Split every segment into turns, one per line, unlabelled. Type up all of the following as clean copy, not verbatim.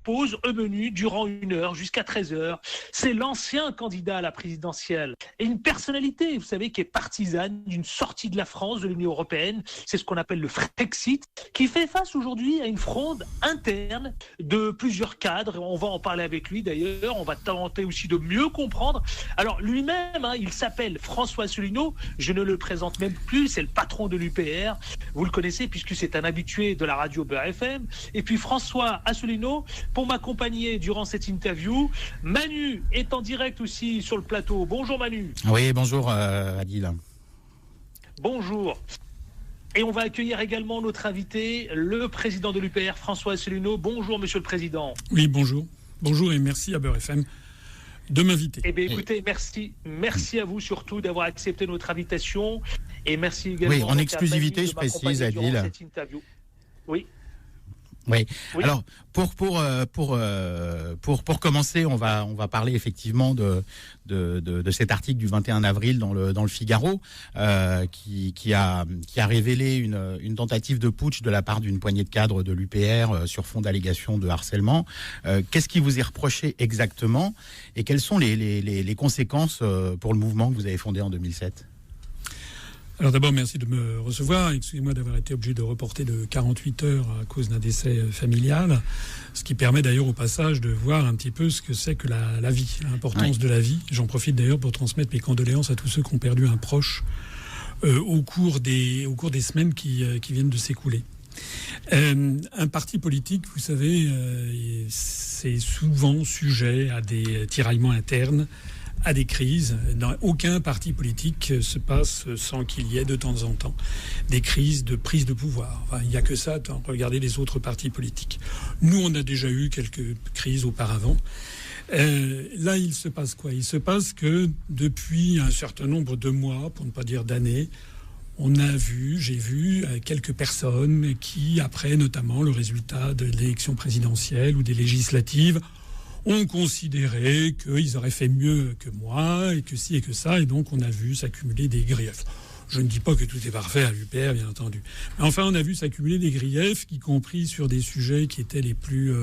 pause au menu durant 1 heure jusqu'à 13h. C'est l'ancien candidat à la présidentielle et une personnalité, vous savez, qui est partisane d'une sortie de la France de l'Union européenne. C'est ce qu'on appelle le Frexit, qui fait face aujourd'hui à une fronde interne de plusieurs cadres. On va en parler avec lui d'ailleurs. On va tenter aussi de mieux comprendre. Alors lui-même, il s'appelle François Asselineau. Je ne le présente même plus. C'est le patron de l'UPR. Vous le connaissez puisque c'est un habitué de la radio Beurre FM. Et puis François Asselineau, pour m'accompagner durant cette interview. Manu est en direct aussi sur le plateau. Bonjour Manu.
Oui, bonjour Adil.
Bonjour. Et on va accueillir également notre invité, le président de l'UPR, François Asselineau. Bonjour Monsieur le Président.
Oui, bonjour. Bonjour et merci à Beurre FM de m'inviter.
Eh bien, écoutez, merci à vous surtout d'avoir accepté notre invitation et merci également.
Oui, en exclusivité, je précise, Adil.
Oui.
Oui. Alors pour commencer, on va parler effectivement de cet article du 21 avril dans le Figaro qui a révélé une tentative de putsch de la part d'une poignée de cadres de l'UPR sur fond d'allégations de harcèlement. Qu'est-ce qui vous est reproché exactement et quelles sont les conséquences pour le mouvement que vous avez fondé en 2007 ?
Alors d'abord, merci de me recevoir. Excusez-moi d'avoir été obligé de reporter de 48 heures à cause d'un décès familial, ce qui permet d'ailleurs au passage de voir un petit peu ce que c'est que la vie, l'importance de la vie. J'en profite d'ailleurs pour transmettre mes condoléances à tous ceux qui ont perdu un proche au cours des semaines qui viennent de s'écouler. Un parti politique, vous savez, c'est souvent sujet à des tiraillements internes, à des crises. Dans aucun parti politique se passe sans qu'il y ait de temps en temps des crises de prise de pouvoir. Enfin, il n'y a que ça, regardez les autres partis politiques. Nous, on a déjà eu quelques crises auparavant. Là, il se passe quoi ? Il se passe que depuis un certain nombre de mois, pour ne pas dire d'années, j'ai vu quelques personnes qui, après notamment le résultat de l'élection présidentielle ou des législatives, ont considéré qu'ils auraient fait mieux que moi, et que ci et que ça, et donc on a vu s'accumuler des griefs. Je ne dis pas que tout est parfait à l'UPR, bien entendu. Mais enfin, on a vu s'accumuler des griefs, y compris sur des sujets qui étaient les plus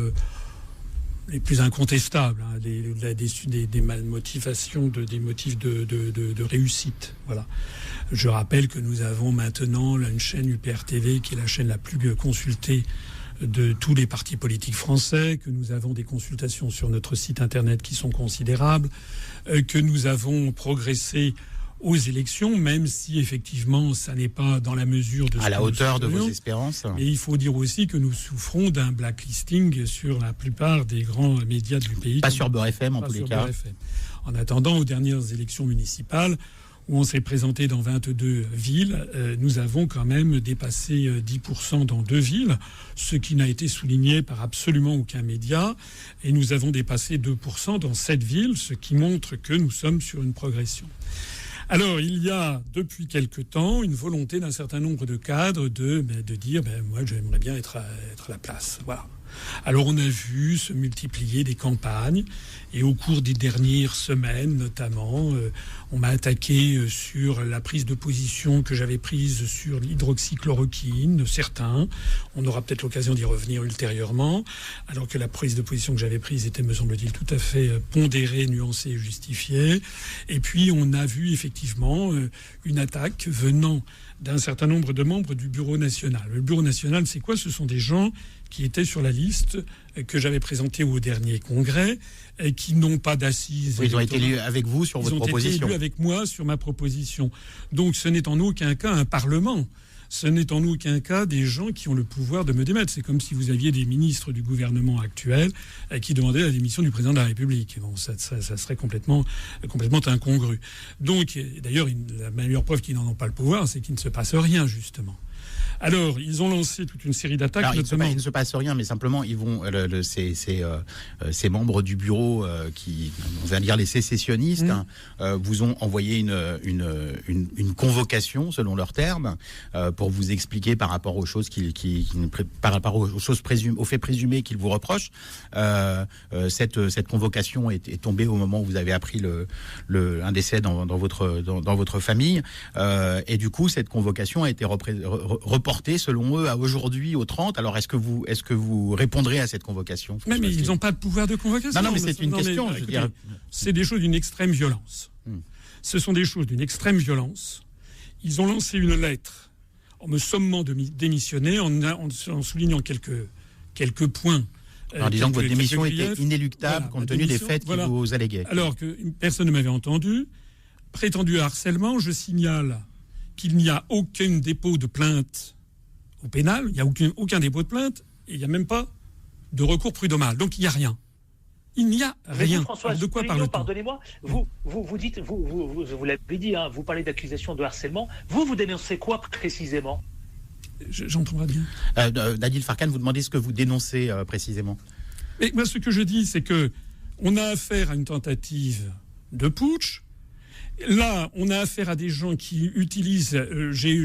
incontestables, des malmotivations, des motifs de réussite. Voilà. Je rappelle que nous avons maintenant une chaîne UPR TV, qui est la chaîne la plus consultée de tous les partis politiques français, que nous avons des consultations sur notre site internet qui sont considérables, que nous avons progressé aux élections, même si effectivement ça n'est pas dans la mesure de...
À la hauteur de vos espérances.
Et il faut dire aussi que nous souffrons d'un blacklisting sur la plupart des grands médias du pays.
Pas sur Beurre FM en tous les cas.
En attendant, aux dernières élections municipales, où on s'est présenté dans 22 villes, nous avons quand même dépassé 10% dans 2 villes, ce qui n'a été souligné par absolument aucun média. Et nous avons dépassé 2% dans 7 villes, ce qui montre que nous sommes sur une progression. Alors, il y a, depuis quelque temps, une volonté d'un certain nombre de cadres de dire moi, j'aimerais bien être à la place. Voilà. Alors, on a vu se multiplier des campagnes. Et au cours des dernières semaines, notamment, on m'a attaqué sur la prise de position que j'avais prise sur l'hydroxychloroquine, certains. On aura peut-être l'occasion d'y revenir ultérieurement, alors que la prise de position que j'avais prise était, me semble-t-il, tout à fait pondérée, nuancée et justifiée. Et puis, on a vu effectivement une attaque venant d'un certain nombre de membres du Bureau national. Le Bureau national, c'est quoi ? Ce sont des gens qui étaient sur la liste que j'avais présentée au dernier congrès, et qui n'ont pas d'assises.
Ils ont été élus avec vous sur votre proposition.
Ils ont été élus avec moi sur ma proposition. Donc ce n'est en aucun cas un parlement. Ce n'est en aucun cas des gens qui ont le pouvoir de me démettre. C'est comme si vous aviez des ministres du gouvernement actuel qui demandaient la démission du président de la République. Bon, ça serait complètement incongru. Donc, d'ailleurs, la meilleure preuve qu'ils n'en ont pas le pouvoir, c'est qu'il ne se passe rien, justement. Alors, ils ont lancé toute une série d'attaques.
Alors, il ne se passe rien, mais simplement, ils vont ces membres du bureau qui, on va dire les sécessionnistes, vous ont envoyé une convocation, selon leurs termes, pour vous expliquer par rapport aux choses par rapport aux choses aux faits présumés qu'ils vous reprochent. Cette convocation est tombée au moment où vous avez appris un décès dans votre famille, et du coup, cette convocation a été reportée, selon eux, à aujourd'hui, au 30. Alors, est-ce que vous répondrez à cette convocation?
Mais ils n'ont pas de pouvoir de convocation.
Non, mais c'est une question.
Mais, écoutez, c'est des choses d'une extrême violence. Ce sont des choses d'une extrême violence. Ils ont lancé une lettre en me sommant de démissionner, en soulignant quelques points.
En disant que votre démission était inéluctable compte tenu des faits qui vous alléguaient.
Alors que personne ne m'avait entendu. Prétendu harcèlement, je signale qu'il n'y a aucun dépôt de plainte au pénal, il n'y a aucun dépôt de plainte, et il n'y a même pas de recours prud'homal. Donc il n'y a rien. Il n'y a rien.
François, de quoi parle-t-on ? Pardonnez-moi, vous dites, vous l'avez dit, hein, vous parlez d'accusation de harcèlement. Vous dénoncez quoi précisément ?
J'entends pas bien.
Nadir Farkhan, vous demandez ce que vous dénoncez précisément.
Mais moi, ce que je dis, c'est que on a affaire à une tentative de putsch. Là, on a affaire à des gens qui utilisent. J'ai eu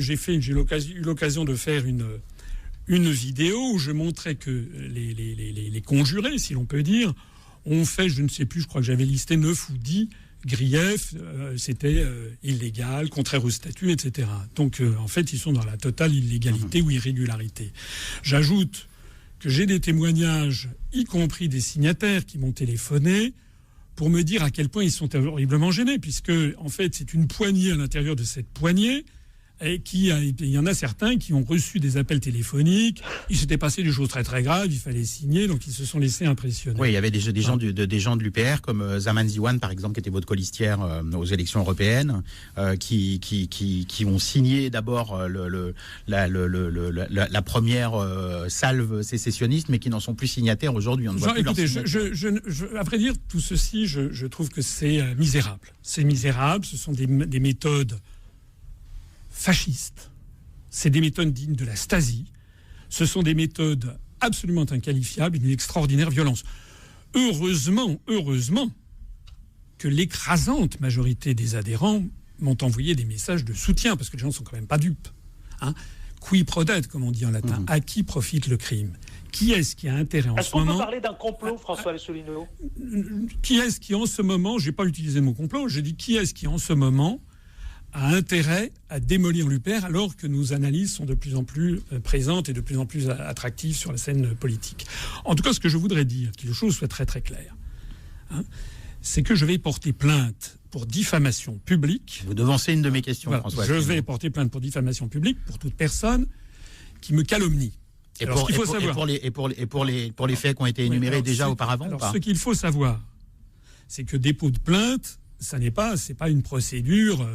l'occasion de faire une vidéo où je montrais que les conjurés, si l'on peut dire, ont fait, je ne sais plus, je crois que j'avais listé 9 ou 10 griefs, c'était illégal, contraire au statut, etc. Donc, en fait, ils sont dans la totale illégalité ou irrégularité. J'ajoute que j'ai des témoignages, y compris des signataires qui m'ont téléphoné, pour me dire à quel point ils sont horriblement gênés, puisque, en fait, c'est une poignée à l'intérieur de cette poignée, et il y en a certains qui ont reçu des appels téléphoniques, il s'était passé des choses très très graves, il fallait signer, donc ils se sont laissés impressionner.
Oui, il y avait des gens de l'UPR, comme Zaman Ziwan, par exemple, qui était votre colistière aux élections européennes, qui ont signé d'abord la première salve sécessionniste, mais qui n'en sont plus signataires aujourd'hui. On ne voit plus
écoutez, à vrai dire, tout ceci, je trouve que c'est misérable. C'est misérable, ce sont des méthodes fascistes. C'est des méthodes dignes de la Stasi. Ce sont des méthodes absolument inqualifiables, d'une extraordinaire violence. Heureusement que l'écrasante majorité des adhérents m'ont envoyé des messages de soutien, parce que les gens ne sont quand même pas dupes. Hein. Qui prodet, comme on dit en latin. À qui profite le crime ? Qui est-ce qui a intérêt en ce moment ?
Est-ce qu'on peut parler d'un complot, François Asselineau ?
Qui est-ce qui, en ce moment, je n'ai pas utilisé le mot complot, j'ai dit qui est-ce qui, en ce moment, a intérêt à démolir l'UPR alors que nos analyses sont de plus en plus présentes et de plus en plus attractives sur la scène politique. En tout cas, ce que je voudrais dire, que les choses soient très très claires, hein, c'est que je vais porter plainte pour diffamation publique.
Vous devancez une de mes questions,
voilà,
François.
Je vais porter plainte pour diffamation publique pour toute personne qui me calomnie.
Et pour les faits qui ont été énumérés auparavant.
Alors, ce qu'il faut savoir, c'est que dépôt de plainte, c'est pas une procédure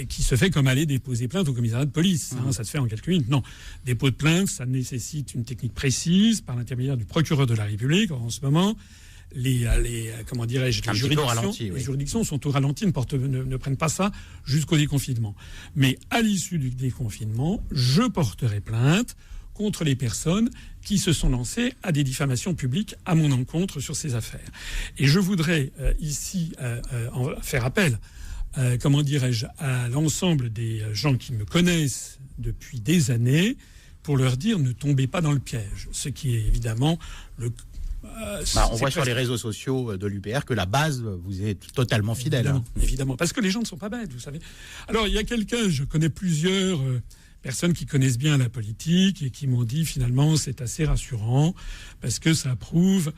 qui se fait comme aller déposer plainte au commissariat de police. Hein, ça se fait en quelques minutes. Non. Dépôt de plainte, ça nécessite une technique précise par l'intermédiaire du procureur de la République. En ce moment, les juridictions sont au ralenti, ne prennent pas ça jusqu'au déconfinement. Mais à l'issue du déconfinement, je porterai plainte contre les personnes qui se sont lancées à des diffamations publiques à mon encontre sur ces affaires. Et je voudrais ici faire appel à l'ensemble des gens qui me connaissent depuis des années pour leur dire ne tombez pas dans le piège. Ce qui est évidemment
on voit sur les réseaux sociaux de l'UPR que la base vous est totalement fidèle.
Évidemment, parce que les gens ne sont pas bêtes, vous savez. Alors il y a je connais plusieurs personnes qui connaissent bien la politique et qui m'ont dit finalement c'est assez rassurant parce que ça prouve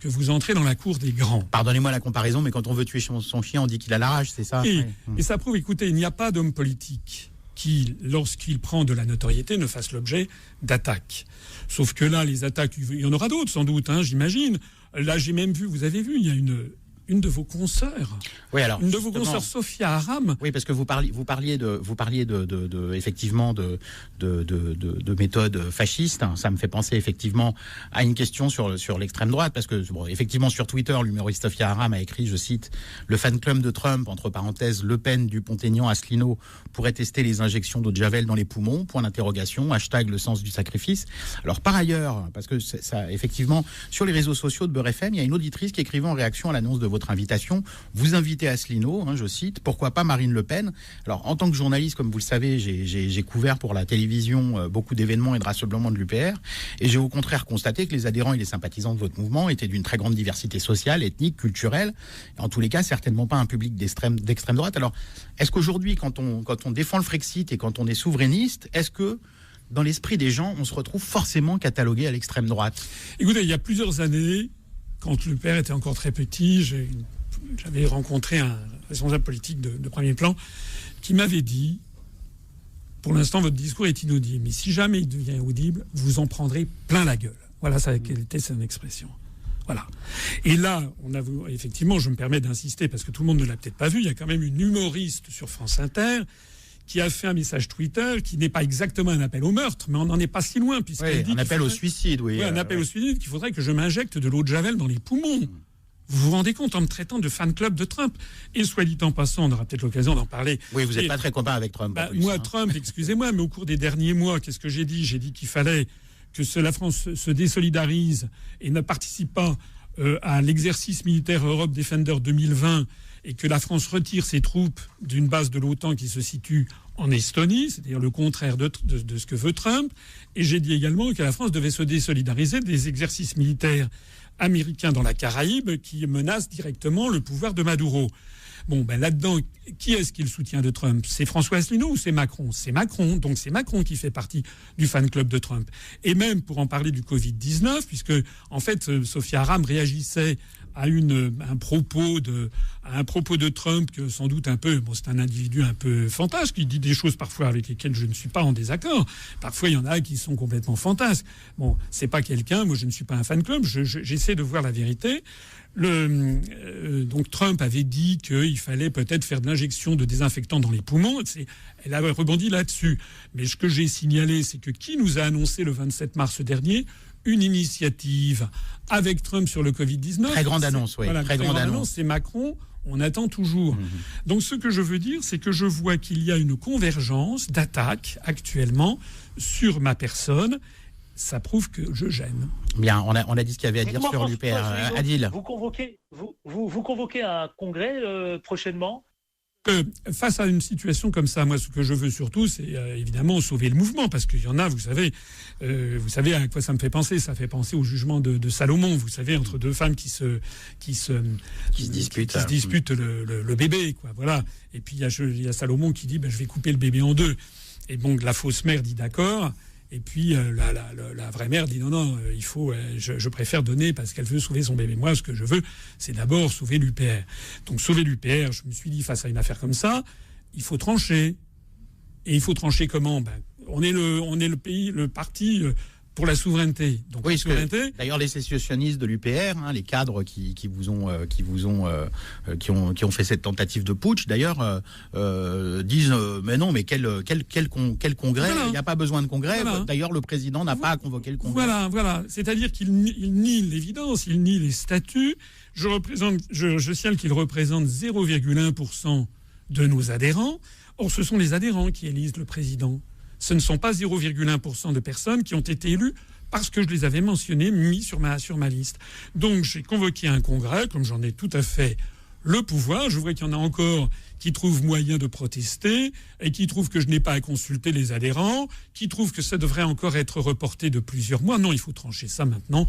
que vous entrez dans la cour des grands.
Pardonnez-moi la comparaison, mais quand on veut tuer son chien, on dit qu'il a la rage, c'est ça ?
Et ça prouve, écoutez, il n'y a pas d'homme politique qui, lorsqu'il prend de la notoriété, ne fasse l'objet d'attaques. Sauf que là, les attaques, il y en aura d'autres sans doute, hein, j'imagine. Là, j'ai même vu, vous avez vu, il y a une de vos consoeurs.
Oui, alors,
une de vos consoeurs, Sophia Aram.
Oui, parce que vous parliez effectivement de méthodes fascistes. Ça me fait penser effectivement à une question sur l'extrême droite, parce que effectivement sur Twitter, l'humoriste Sophia Aram a écrit, je cite, le fan club de Trump, entre parenthèses, Le Pen, Dupont-Aignan, Asselineau, pourrait tester les injections d'eau de javel dans les poumons, point d'interrogation, hashtag le sens du sacrifice. Alors par ailleurs, parce que ça, effectivement, sur les réseaux sociaux de Beurre FM, il y a une auditrice qui écrivait en réaction à l'annonce de votre votre invitation. Vous invitez Asselineau, je cite, pourquoi pas Marine Le Pen. Alors, en tant que journaliste, comme vous le savez, j'ai couvert pour la télévision beaucoup d'événements et de rassemblements de l'UPR, et j'ai au contraire constaté que les adhérents et les sympathisants de votre mouvement étaient d'une très grande diversité sociale, ethnique, culturelle, et en tous les cas, certainement pas un public d'extrême droite. Alors, est-ce qu'aujourd'hui, quand on défend le Frexit et quand on est souverainiste, est-ce que dans l'esprit des gens, on se retrouve forcément catalogué à l'extrême droite?
Écoutez, il y a plusieurs années, quand le père était encore très petit, j'avais rencontré un responsable politique de premier plan qui m'avait dit, pour l'instant, votre discours est inaudible, mais si jamais il devient audible, vous en prendrez plein la gueule. Voilà, quelle était son expression. Voilà. Et là, effectivement, je me permets d'insister, parce que tout le monde ne l'a peut-être pas vu, il y a quand même une humoriste sur France Inter qui a fait un message Twitter qui n'est pas exactement un appel au meurtre, mais on n'en est pas si loin.
Oui, un appel au suicide, oui.
Oui, un appel au suicide, qu'il faudrait que je m'injecte de l'eau de Javel dans les poumons. Vous vous rendez compte, en me traitant de fan club de Trump? Et soit dit en passant, on aura peut-être l'occasion d'en parler.
Oui, vous n'êtes pas très copain avec Trump.
Moi, Trump, excusez-moi, mais au cours des derniers mois, qu'est-ce que j'ai dit? J'ai dit qu'il fallait que la France se désolidarise et ne participe pas à l'exercice militaire Europe Defender 2020 et que la France retire ses troupes d'une base de l'OTAN qui se situe en Estonie, c'est-à-dire le contraire de ce que veut Trump. Et j'ai dit également que la France devait se désolidariser des exercices militaires américains dans la Caraïbe qui menacent directement le pouvoir de Maduro. Bon, là-dedans, qui est-ce qui est le soutien de Trump? C'est François Asselineau ou c'est Macron? C'est Macron. Donc c'est Macron qui fait partie du fan club de Trump. Et même pour en parler du Covid-19, puisque en fait, Sophia Aram réagissait à un propos de Trump que sans doute c'est un individu un peu fantasque qui dit des choses parfois avec lesquelles je ne suis pas en désaccord. Parfois il y en a qui sont complètement fantasques. Bon, c'est pas quelqu'un, moi je ne suis pas un fan club, j'essaie de voir la vérité. Donc Trump avait dit qu'il fallait peut-être faire de l'injection de désinfectants dans les poumons. Elle a rebondi là-dessus. Mais ce que j'ai signalé, c'est que qui nous a annoncé le 27 mars dernier une initiative avec Trump sur le Covid-19.
Très grande annonce, oui.
Voilà, très grande annonce, c'est Macron. On attend toujours. Donc ce que je veux dire, c'est que je vois qu'il y a une convergence d'attaques actuellement sur ma personne. Ça prouve que je gêne.
Bien, on a dit ce qu'il y avait à dire sur l'UPR. Adil.
Vous convoquez un congrès prochainement?
Face à une situation comme ça, moi, ce que je veux surtout, c'est évidemment sauver le mouvement, parce qu'il y en a, vous savez à quoi ça me fait penser. Ça fait penser au jugement de Salomon, vous savez, entre deux femmes qui se disputent le bébé, quoi. Voilà. Et puis il y a Salomon qui dit, je vais couper le bébé en deux. Et donc la fausse mère dit d'accord. Et puis la vraie mère dit non, il faut, je préfère donner parce qu'elle veut sauver son bébé. Moi, ce que je veux, c'est d'abord sauver l'UPR. Donc sauver l'UPR, je me suis dit, face à une affaire comme ça, il faut trancher. Et il faut trancher comment? On est le parti pour la souveraineté. Donc
oui,
la souveraineté.
D'ailleurs, les sécessionnistes de l'UPR, les cadres qui ont fait cette tentative de putsch, d'ailleurs, disent mais non, mais quel congrès? Voilà. Il n'y a pas besoin de congrès. Voilà. D'ailleurs, le président n'a pas à convoquer le congrès.
Voilà. C'est-à-dire qu'il nie l'évidence, il nie les statuts. Je signale qu'il représente 0,1% de nos adhérents. Or, ce sont les adhérents qui élisent le président. Ce ne sont pas 0,1% de personnes qui ont été élues parce que je les avais mentionnés, mis sur ma liste. Donc j'ai convoqué un congrès, comme j'en ai tout à fait le pouvoir. Je vois qu'il y en a encore qui trouvent moyen de protester et qui trouvent que je n'ai pas à consulter les adhérents, qui trouvent que ça devrait encore être reporté de plusieurs mois. Non, il faut trancher ça maintenant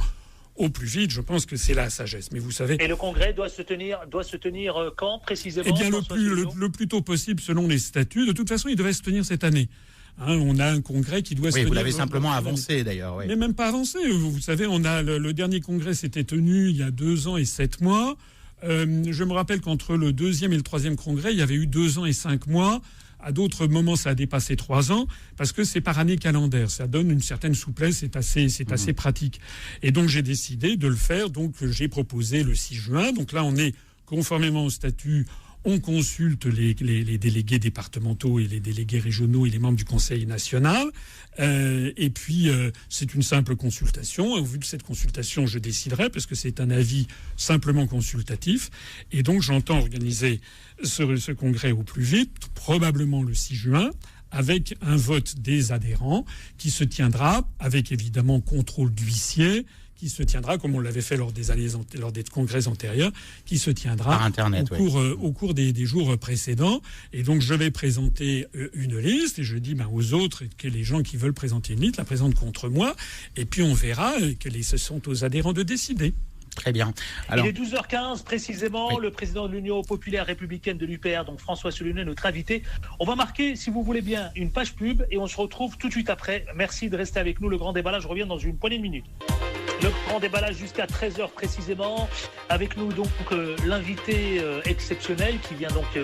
au plus vite. Je pense que c'est la sagesse. Mais vous savez.
Et le congrès doit se tenir quand précisément?
Eh bien, le plus tôt possible selon les statuts. De toute façon, il devait se tenir cette année. On a un congrès qui doit se tenir.
Oui, vous l'avez simplement avancé d'ailleurs. Oui.
Mais même pas avancé. Vous savez, on a le dernier congrès s'était tenu il y a 2 ans et 7 mois. Je me rappelle qu'entre le 2e et le 3e congrès, il y avait eu 2 ans et 5 mois. À d'autres moments, ça a dépassé 3 ans parce que c'est par année calendaire. Ça donne une certaine souplesse, c'est assez pratique. Et donc, j'ai décidé de le faire. Donc, j'ai proposé le 6 juin. Donc là, on est conformément au statut. On consulte les délégués départementaux et les délégués régionaux et les membres du Conseil national. Et puis, c'est une simple consultation. Au vu de cette consultation, je déciderai, parce que c'est un avis simplement consultatif. Et donc, j'entends organiser ce congrès au plus vite, probablement le 6 juin, avec un vote des adhérents qui se tiendra avec, évidemment, contrôle d'huissier, qui se tiendra, comme on l'avait fait lors des congrès antérieurs, qui se tiendra
par Internet,
au cours des jours précédents. Et donc, je vais présenter une liste et je dis aux autres que les gens qui veulent présenter une liste la présentent contre moi. Et puis, on verra que ce sont aux adhérents de décider.
Très bien. Alors,
il est 12h15 précisément, oui. Le président de l'Union populaire républicaine de l'UPR, donc François Asselineau, est notre invité. On va marquer, si vous voulez bien, une page pub et on se retrouve tout de suite après. Merci de rester avec nous. Le grand déballage revient dans une poignée de minutes. Le grand déballage jusqu'à 13h précisément. Avec nous donc l'invité exceptionnel qui vient donc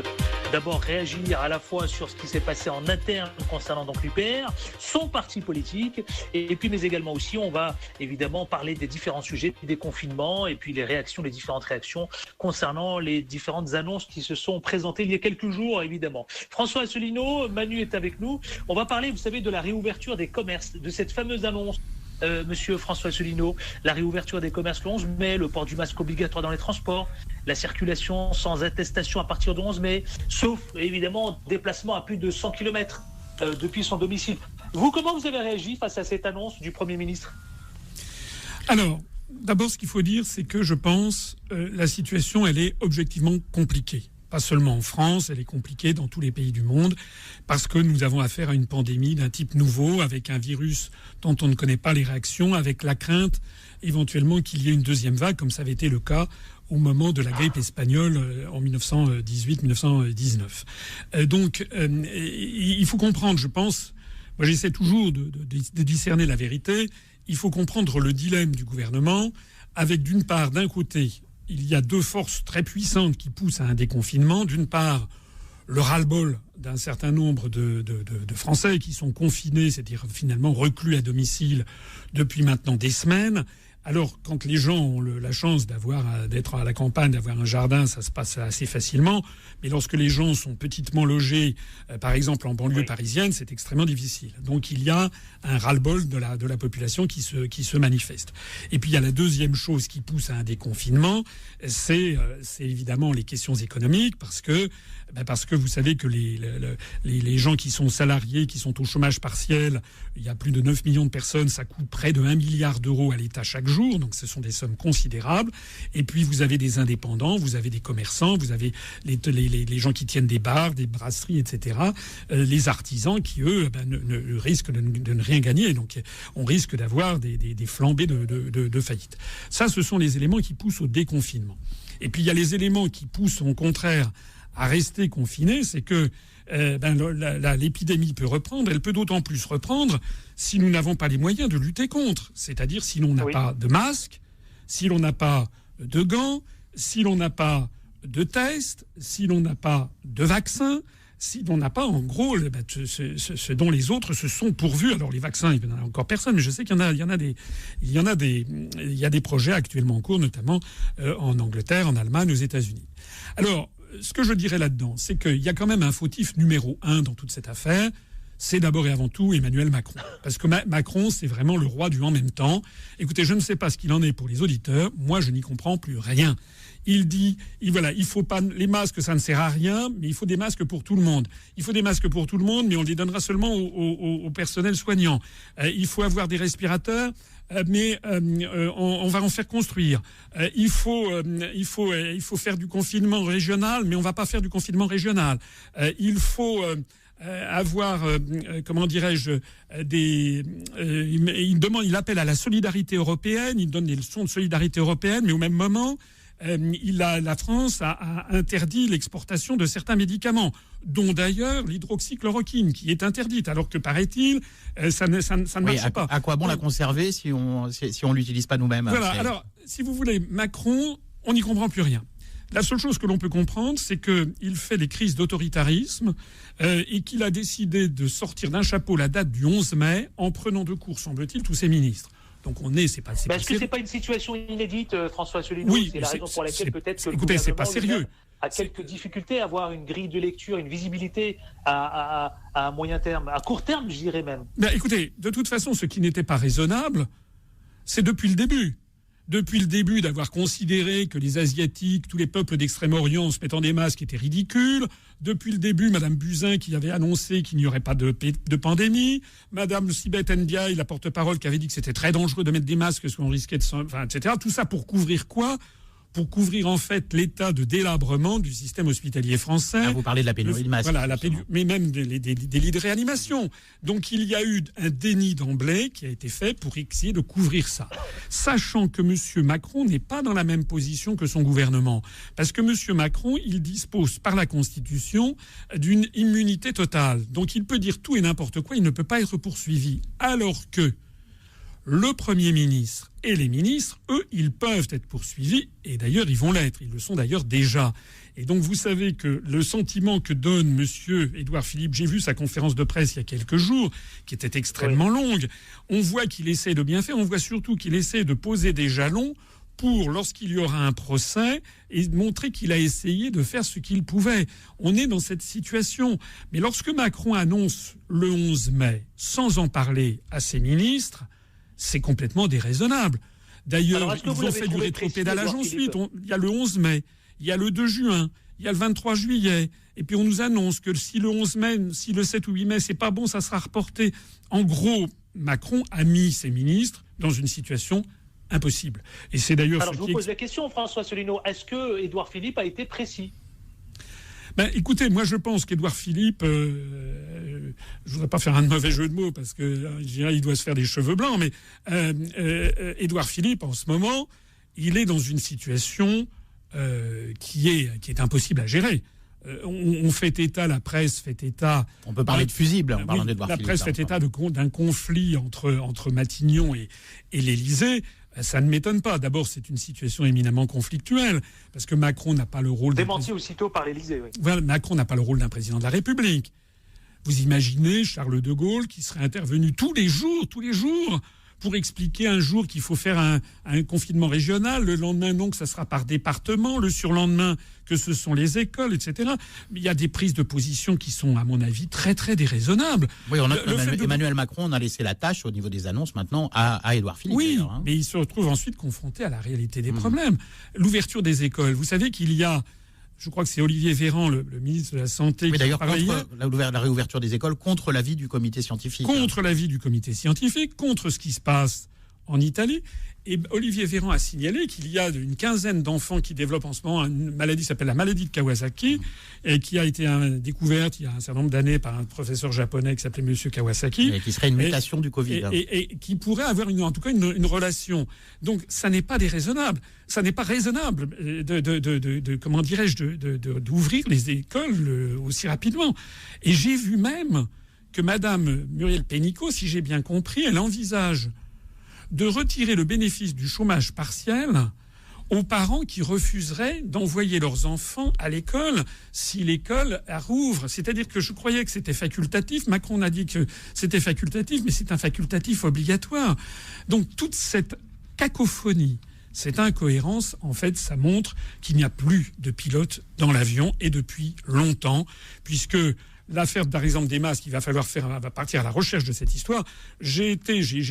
d'abord réagir à la fois sur ce qui s'est passé en interne concernant donc l'UPR, son parti politique, et puis mais également aussi on va évidemment parler des différents sujets, des confinements et puis les différentes réactions concernant les différentes annonces qui se sont présentées il y a quelques jours évidemment. François Asselineau, Manu est avec nous. On va parler, vous savez, de la réouverture des commerces, de cette fameuse annonce. Monsieur François Asselineau, la réouverture des commerces le 11 mai, le port du masque obligatoire dans les transports, la circulation sans attestation à partir du 11 mai, sauf évidemment déplacement à plus de 100 km depuis son domicile. Vous, comment vous avez réagi face à cette annonce du Premier ministre ?
Alors, d'abord, ce qu'il faut dire, c'est que je pense la situation, elle est objectivement compliquée. Pas seulement en France, elle est compliquée dans tous les pays du monde parce que nous avons affaire à une pandémie d'un type nouveau avec un virus dont on ne connaît pas les réactions, avec la crainte éventuellement qu'il y ait une deuxième vague comme ça avait été le cas au moment de la grippe espagnole en 1918-1919. Donc il faut comprendre, je pense, moi j'essaie toujours de discerner la vérité, il faut comprendre le dilemme du gouvernement avec d'une part, d'un côté, il y a deux forces très puissantes qui poussent à un déconfinement. D'une part, le ras-le-bol d'un certain nombre de Français qui sont confinés, c'est-à-dire finalement reclus à domicile depuis maintenant des semaines. Alors, quand les gens ont la chance d'être à la campagne, d'avoir un jardin, ça se passe assez facilement. Mais lorsque les gens sont petitement logés, par exemple en banlieue parisienne, c'est extrêmement difficile. Donc, il y a un ras-le-bol de la population qui se manifeste. Et puis, il y a la deuxième chose qui pousse à un déconfinement, c'est évidemment les questions économiques, parce que vous savez que les gens qui sont salariés, qui sont au chômage partiel, il y a plus de 9 millions de personnes, ça coûte près de 1 milliard d'euros à l'État chaque jour, donc ce sont des sommes considérables. Et puis vous avez des indépendants, vous avez des commerçants, vous avez les gens qui tiennent des bars, des brasseries, etc. Les artisans qui, eux, risquent de ne rien gagner. Donc on risque d'avoir des flambées de faillite. Ça, ce sont les éléments qui poussent au déconfinement. Et puis il y a les éléments qui poussent au contraire à rester confiné, c'est que l'épidémie peut reprendre. Elle peut d'autant plus reprendre si nous n'avons pas les moyens de lutter contre. C'est-à-dire si l'on n'a pas de masque, si l'on n'a pas de gants, si l'on n'a pas de tests, si l'on n'a pas de vaccin, si l'on n'a pas, en gros, ce dont les autres se sont pourvus. Alors les vaccins, il n'y en a encore personne, mais je sais qu'il y a des projets actuellement en cours, notamment en Angleterre, en Allemagne, aux États-Unis. Alors, ce que je dirais là-dedans, c'est qu'il y a quand même un fautif numéro 1 dans toute cette affaire. C'est d'abord et avant tout Emmanuel Macron. Parce que Macron, c'est vraiment le roi du en même temps. Écoutez, je ne sais pas ce qu'il en est pour les auditeurs. Moi, je n'y comprends plus rien. Il dit, il faut pas, les masques, ça ne sert à rien, mais il faut des masques pour tout le monde. Il faut des masques pour tout le monde, mais on les donnera seulement au personnel soignant. Il faut avoir des respirateurs, mais on va en faire construire. Il faut faire du confinement régional, mais on va pas faire du confinement régional. Il faut avoir, comment dirais-je, il appelle à la solidarité européenne, il donne des leçons de solidarité européenne, mais au même moment, la France a interdit l'exportation de certains médicaments, dont d'ailleurs l'hydroxychloroquine, qui est interdite, alors que, paraît-il, ça ne marche pas. À
quoi bon la conserver si on l'utilise pas nous-mêmes?
Voilà, alors, si vous voulez, Macron, on n'y comprend plus rien. La seule chose que l'on peut comprendre, c'est qu'il fait des crises d'autoritarisme et qu'il a décidé de sortir d'un chapeau la date du 11 mai en prenant de court, semble-t-il, tous ses ministres. Donc est-ce que c'est
pas une situation inédite, François Asselineau?
Oui,
c'est la raison pour laquelle peut-être que
écoutez, c'est pas sérieux.
A quelques difficultés à avoir une grille de lecture, une visibilité à moyen terme, à court terme, je dirais même.
Écoutez, de toute façon, ce qui n'était pas raisonnable, c'est depuis le début. depuis le début d'avoir considéré que les Asiatiques, tous les peuples d'Extrême-Orient se mettant des masques était ridicule. Depuis le début, Mme Buzyn qui avait annoncé qu'il n'y aurait pas de pandémie. Mme Sibeth Ndiaye, la porte-parole, qui avait dit que c'était très dangereux de mettre des masques parce qu'on risquait etc. Tout ça pour couvrir quoi ? Pour couvrir en fait l'état de délabrement du système hospitalier français.
Ah, vous parlez de la pénurie de masques.
Voilà, mais même des lits de réanimation. Donc il y a eu un déni d'emblée qui a été fait pour essayer de couvrir ça. Sachant que M. Macron n'est pas dans la même position que son gouvernement. Parce que M. Macron, il dispose par la Constitution d'une immunité totale. Donc il peut dire tout et n'importe quoi, il ne peut pas être poursuivi. Alors que le Premier ministre et les ministres, eux, ils peuvent être poursuivis, et d'ailleurs, ils vont l'être. Ils le sont d'ailleurs déjà. Et donc, vous savez que le sentiment que donne M. Édouard Philippe, j'ai vu sa conférence de presse il y a quelques jours, qui était extrêmement longue, on voit qu'il essaie de bien faire, on voit surtout qu'il essaie de poser des jalons pour, lorsqu'il y aura un procès, et montrer qu'il a essayé de faire ce qu'il pouvait. On est dans cette situation. Mais lorsque Macron annonce le 11 mai, sans en parler à ses ministres, c'est complètement déraisonnable. D'ailleurs, ils ont fait du rétropédalage ensuite. Il y a le 11 mai, il y a le 2 juin, il y a le 23 juillet. Et puis on nous annonce que si le 11 mai, si le 7 ou 8 mai, c'est pas bon, ça sera reporté. En gros, Macron a mis ses ministres dans une situation impossible. Et c'est d'ailleurs
Alors je vous pose la question, François Asselineau. Est-ce que Édouard Philippe a été précis ?
Écoutez, moi je pense qu'Édouard Philippe, je voudrais pas faire un mauvais jeu de mots parce que il doit se faire des cheveux blancs, mais Édouard Philippe en ce moment, il est dans une situation qui est impossible à gérer. On fait état, la presse fait état.
On peut parler de fusible en parlant d'Édouard Philippe.
La presse fait état d'un conflit entre Matignon et l'Élysée. Ça ne m'étonne pas. D'abord, c'est une situation éminemment conflictuelle, parce que Macron n'a pas le rôle...
Démenti aussitôt par l'Élysée, oui.
Voilà, Macron n'a pas le rôle d'un président de la République. Vous imaginez Charles de Gaulle qui serait intervenu tous les jours, pour expliquer un jour qu'il faut faire un confinement régional, le lendemain, non, que ça sera par département, le surlendemain, que ce sont les écoles, etc. Mais il y a des prises de position qui sont, à mon avis, très, très déraisonnables.
Oui, Emmanuel Macron, on a laissé la tâche au niveau des annonces maintenant à Édouard Philippe.
Oui, mais il se retrouve ensuite confronté à la réalité des problèmes. L'ouverture des écoles. Vous savez qu'il y a... Je crois que c'est Olivier Véran, le ministre de la Santé,
qui a parlé la réouverture des écoles contre l'avis du comité scientifique.
Contre l'avis du comité scientifique, contre ce qui se passe en Italie. Et Olivier Véran a signalé qu'il y a une quinzaine d'enfants qui développent en ce moment une maladie qui s'appelle la maladie de Kawasaki, et qui a été découverte il y a un certain nombre d'années par un professeur japonais qui s'appelait M. Kawasaki.
Et qui serait une mutation du Covid.
Et qui pourrait avoir en tout cas une relation. Donc ça n'est pas déraisonnable. Ça n'est pas raisonnable comment dirais-je, d'ouvrir les écoles aussi rapidement. Et j'ai vu même que Mme Muriel Pénicaud, si j'ai bien compris, elle envisage de retirer le bénéfice du chômage partiel aux parents qui refuseraient d'envoyer leurs enfants à l'école si l'école rouvre. C'est-à-dire que je croyais que c'était facultatif. Macron a dit que c'était facultatif, mais c'est un facultatif obligatoire. Donc toute cette cacophonie, cette incohérence, en fait, ça montre qu'il n'y a plus de pilotes dans l'avion, et depuis longtemps, puisque l'affaire, par exemple, des masques, il va falloir va partir à la recherche de cette histoire. J'ai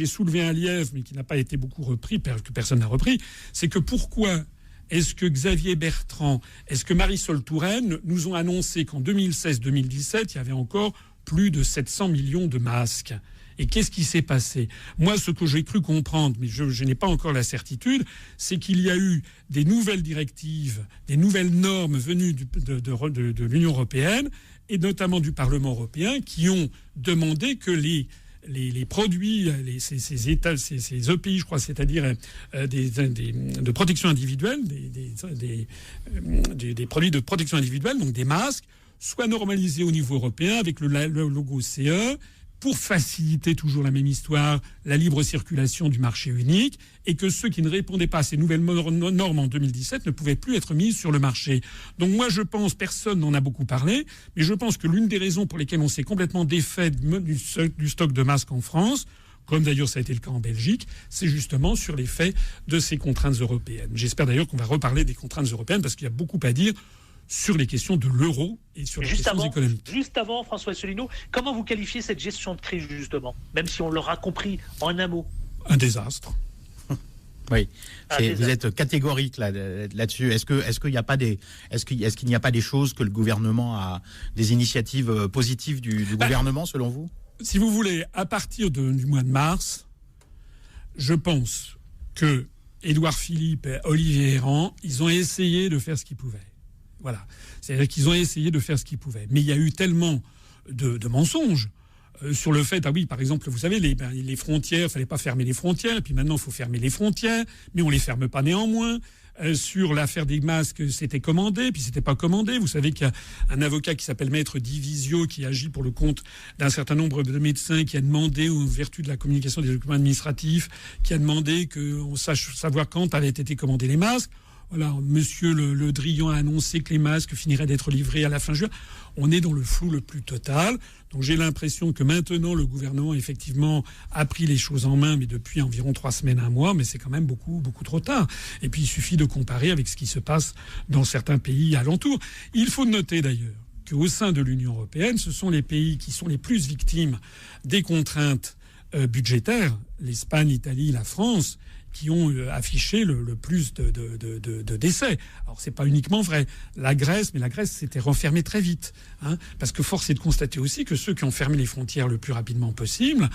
soulevé un lièvre, mais qui n'a pas été beaucoup repris, que personne n'a repris. C'est que pourquoi est-ce que Xavier Bertrand, est-ce que Marisol Touraine nous ont annoncé qu'en 2016-2017, il y avait encore plus de 700 millions de masques? Et qu'est-ce qui s'est passé? Moi, ce que j'ai cru comprendre, mais je n'ai pas encore la certitude, c'est qu'il y a eu des nouvelles directives, des nouvelles normes venues de l'Union européenne, et notamment du Parlement européen, qui ont demandé que les produits, ces EPI, je crois, c'est-à-dire de protection individuelle, des produits de protection individuelle, donc des masques, soient normalisés au niveau européen avec le logo CE, pour faciliter toujours la même histoire, la libre circulation du marché unique, et que ceux qui ne répondaient pas à ces nouvelles normes en 2017 ne pouvaient plus être mis sur le marché. Donc moi je pense, personne n'en a beaucoup parlé, mais je pense que l'une des raisons pour lesquelles on s'est complètement défait du stock de masques en France, comme d'ailleurs ça a été le cas en Belgique, c'est justement sur l'effet de ces contraintes européennes. J'espère d'ailleurs qu'on va reparler des contraintes européennes, parce qu'il y a beaucoup à dire sur les questions de l'euro et sur les questions économiques.
Juste avant, François Asselineau, comment vous qualifiez cette gestion de crise, justement, même si on l'aura compris en un mot?
Un désastre.
Oui, vous êtes catégorique là-dessus. Est-ce qu'il n'y a pas des choses que le gouvernement a, des initiatives positives du gouvernement selon vous?
Si vous voulez, à partir du mois de mars, je pense que Édouard Philippe et Olivier Véran, ils ont essayé de faire ce qu'ils pouvaient. Voilà, c'est-à-dire qu'ils ont essayé de faire ce qu'ils pouvaient. Mais il y a eu tellement de mensonges. Sur le fait, par exemple, vous savez, les frontières, il fallait pas fermer les frontières, et puis maintenant il faut fermer les frontières, mais on les ferme pas néanmoins. Sur l'affaire des masques, c'était commandé, puis c'était pas commandé. Vous savez qu'il y a un avocat qui s'appelle Maître Divisio, qui agit pour le compte d'un certain nombre de médecins, qui a demandé, en vertu de la communication des documents administratifs, qui a demandé qu'on sache savoir quand avaient été commandés les masques. Voilà, Monsieur Le Drian a annoncé que les masques finiraient d'être livrés à la fin juin. On est dans le flou le plus total. Donc j'ai l'impression que maintenant le gouvernement effectivement a pris les choses en main, mais depuis environ 3 semaines, 1 mois, mais c'est quand même beaucoup trop tard. Et puis il suffit de comparer avec ce qui se passe dans certains pays alentours. Il faut noter d'ailleurs qu'au sein de l'Union européenne, ce sont les pays qui sont les plus victimes des contraintes budgétaires, l'Espagne, l'Italie, la France, qui ont affiché le plus de décès. Alors c'est pas uniquement vrai. La Grèce s'était renfermée très vite, parce que force est de constater aussi que ceux qui ont fermé les frontières le plus rapidement possible,